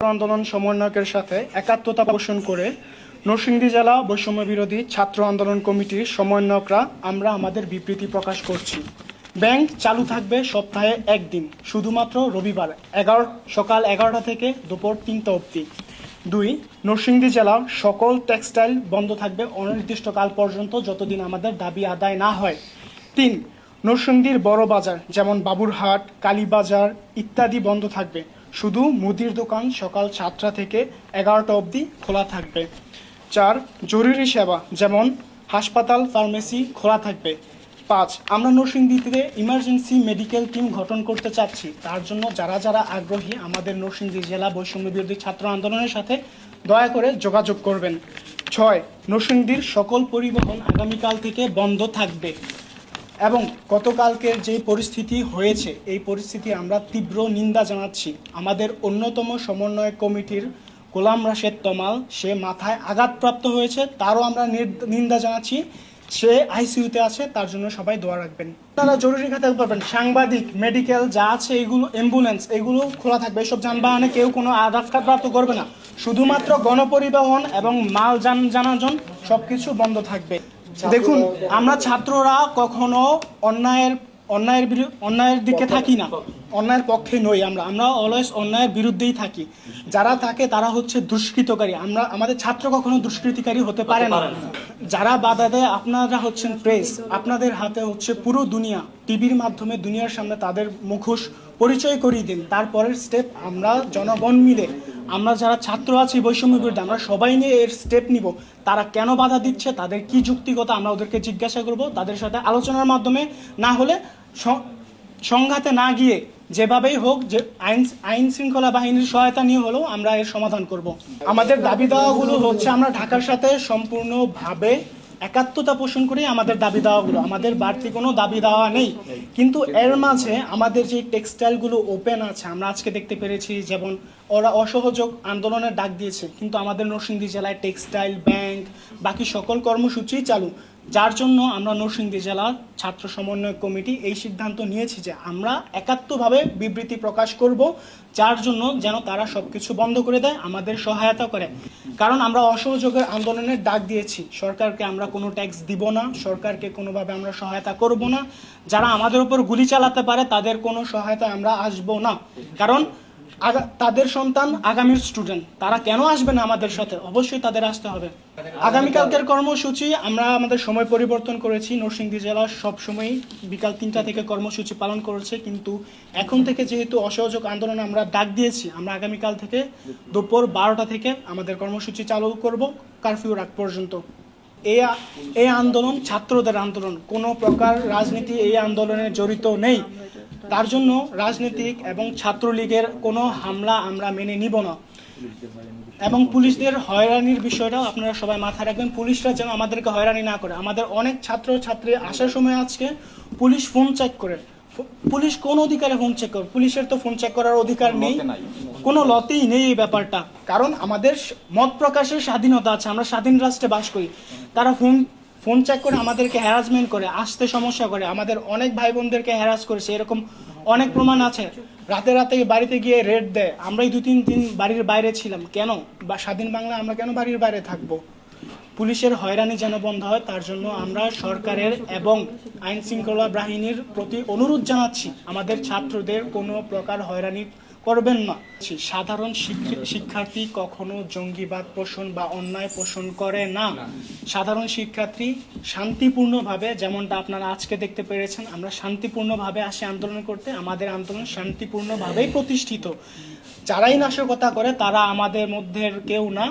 আন্দোলন সমন্বয়কের সাথে একাত্মতা পোষণ করে নরসিংদী জেলা বৈষম্য বিরোধী ছাত্র আন্দোলন কমিটির সমন্বয়করা আমরা আমাদের বিবৃতি প্রকাশ করছি। ব্যাংক চালু থাকবে সপ্তাহে একদিন, শুধুমাত্র রবিবার সকাল 11টা থেকে দুপুর 3টা অবধি। 2, নরসিংদী জেলার সকল টেক্সটাইল বন্ধ থাকবে অনির্দিষ্টকাল পর্যন্ত, যতদিন আমাদের দাবি আদায় না হয়। 3, নরসিংদীর বড় বাজার যেমন বাবুরহাট, কালীবাজার ইত্যাদি বন্ধ থাকবে, শুধু মুদির দোকান সকাল 7টা থেকে 11টা অবধি খোলা থাকবে। 4, জরুরি সেবা যেমন হাসপাতাল, ফার্মেসি খোলা থাকবে। 5, আমরা নরসিংদীতে ইমার্জেন্সি মেডিকেল টিম গঠন করতে চাচ্ছি। তার জন্য যারা যারা আগ্রহী আমাদের নরসিংদী জেলা বৈষম্য বিরোধী ছাত্র আন্দোলনের সাথে দয়া করে যোগাযোগ করবেন। 6, নরসিংদীর সকল পরিবহন আগামীকাল থেকে বন্ধ থাকবে এবং গতকালকের যে পরিস্থিতি হয়েছে এই পরিস্থিতি আমরা তীব্র নিন্দা জানাচ্ছি। আমাদের অন্যতম সমন্বয় কমিটির গোলাম রাশেদ তমাল, সে মাথায় আঘাতপ্রাপ্ত হয়েছে, তারও আমরা নিন্দা জানাচ্ছি। সে আইসিইউতে আছে, তার জন্য সবাই দোয়া রাখবেন। তারা জরুরি খাতে পারবেন, সাংবাদিক, মেডিকেল যা আছে এগুলো, অ্যাম্বুলেন্স এগুলো খোলা থাকবে। এসব যানবাহনে কেউ কোনো আঘাতপ্রাপ্ত করবে না, শুধুমাত্র গণপরিবহন এবং মাল যানবাহন সবকিছু বন্ধ থাকবে। দেখুন, আমরা ছাত্ররা কখনো অন্যায়ের দিকে থাকি না, অন্যায়ের পক্ষে নই। আমরা অলওয়েজ অন্যায়ের বিরুদ্ধেই থাকি। যারা থাকে তারা হচ্ছে দুষ্কৃতকারী। আমাদের ছাত্র কখনো দুষ্কৃতিকারী হতে পারে না। যারা বাধা দেয় আপনারা হচ্ছেন প্রেস, আপনাদের হাতে হচ্ছে পুরো দুনিয়া। টিভির মাধ্যমে দুনিয়ার সামনে তাদের মুখোশ পরিচয় করিয়ে দিন। তারপরের স্টেপ আমরা জনগণ মিলে, আমরা যারা ছাত্র আছি বৈষম্য বিরুদ্ধে, আমরা সবাই নিয়ে এর স্টেপ নিব। তারা কেন বাধা দিচ্ছে, তাদের কি যুক্তিগত, আমরা ওদেরকে জিজ্ঞাসা করব। তাদের সাথে আলোচনার মাধ্যমে, না হলে সংঘাতে না গিয়ে যেভাবেই হোক, যে আইন শৃঙ্খলা বাহিনীর সহায়তা নিয়ে হলেও আমরা এর সমাধান করব। আমাদের দাবি দাওয়াগুলো হচ্ছে, আমরা ঢাকার সাথে সম্পূর্ণভাবে একাত্মতা পোষণ করে আমাদের দাবি দাওয়াগুলো, আমাদের বাড়তি কোনো দাবি দাওয়া নেই। কিন্তু এর মাঝে আমাদের যে টেক্সটাইলগুলো ওপেন আছে, আমরা আজকে দেখতে পেরেছি যেমন ওরা অসহযোগ আন্দোলনের ডাক দিয়েছে, কিন্তু আমাদের নরসিংদী জেলায় টেক্সটাইল, ব্যাংক, বাকি সকল কর্মসূচি চালু। যার জন্য আমরা নরসিংদী জেলার ছাত্র সমন্বয় কমিটি এই সিদ্ধান্ত নিয়েছি যে আমরা একাত্মভাবে বিবৃতি প্রকাশ করব, যার জন্য যেন তারা সবকিছু বন্ধ করে দেয়, আমাদের সহায়তা করে। কারণ আমরা অসহযোগের আন্দোলনের ডাক দিয়েছি। সরকারকে আমরা কোনো ট্যাক্স দিব না, সরকারকে কোনোভাবে আমরা সহায়তা করব না। যারা আমাদের উপর গুলি চালাতে পারে তাদের কোনো সহায়তা আমরা আসবো না। কারণ তাদের সন্তান আগামীর স্টুডেন্ট, তারা কেন আসবে না আমাদের সাথে? অবশ্যই তাদের আসতে হবে। আগামীকালকের কর্মসূচি আমরা আমাদের সময় পরিবর্তন করেছি। নরসিংদী জেলা সবসময় বিকাল 3টা থেকে কর্মসূচি পালন করেছে, কিন্তু এখন থেকে যেহেতু অসহযোগ আন্দোলন আমরা ডাক দিয়েছি, আমরা আগামীকাল থেকে দুপুর 12টা থেকে আমাদের কর্মসূচি চালু করব, কারফিউ রাত পর্যন্ত। এই আন্দোলন ছাত্রদের আন্দোলন, কোনো প্রকার রাজনীতি এই আন্দোলনে জড়িত নেই। তার জন্য রাজনৈতিক এবং ছাত্রলীগের কোনো হামলা আমরা মেনে নিব না। এবং পুলিশদের হয়রানির বিষয়টাও আপনারা সবাই মাথায় রাখবেন, পুলিশরা যেন আমাদেরকে হয়রানি না করে। আমাদের অনেক ছাত্র ছাত্রী আসার সময় আজকে পুলিশ ফোন চেক করে। পুলিশ কোন অধিকারে ফোন চেক করে? পুলিশের তো ফোন চেক করার অধিকার নেই, কোনো লতেই নেই এই ব্যাপারটা। কারণ আমাদের মত প্রকাশের স্বাধীনতা আছে, আমরা স্বাধীন রাষ্ট্রে বাস করি। তারা ফোন চেক করে আমাদেরকে হ্যারাসমেন্ট করে, আসতে সমস্যা করে, আমাদের অনেক ভাই বোনদেরকে হ্যারাস করেছে, এরকম অনেক প্রমাণ আছে। রাতে রাতে বাড়িতে গিয়ে রেড দেয়। আমরাই 2-3 দিন বাড়ির বাইরে ছিলাম। কেন? বা স্বাধীন বাংলা আমরা কেন বাড়ির বাইরে থাকবো? পুলিশের হয়রানি যেন বন্ধ হয়, তার জন্য আমরা সরকারের এবং আইন শৃঙ্খলা বাহিনীর প্রতি অনুরোধ জানাচ্ছি, আমাদের ছাত্রদের কোনো প্রকার হয়রানি করবেন না। সাধারণ শিক্ষার্থী কখনো জঙ্গিবাদ পোষণ বা অন্যায় পোষণ করে না। সাধারণ শিক্ষার্থী শান্তিপূর্ণভাবে, যেমনটা আপনারা আজকে দেখতে পেরেছেন, আমরা শান্তিপূর্ণভাবে আসি আন্দোলন করতে। আমাদের আন্দোলন শান্তিপূর্ণভাবেই প্রতিষ্ঠিত। যারাই নাশকতা করে তারা আমাদের মধ্যে কেউ না।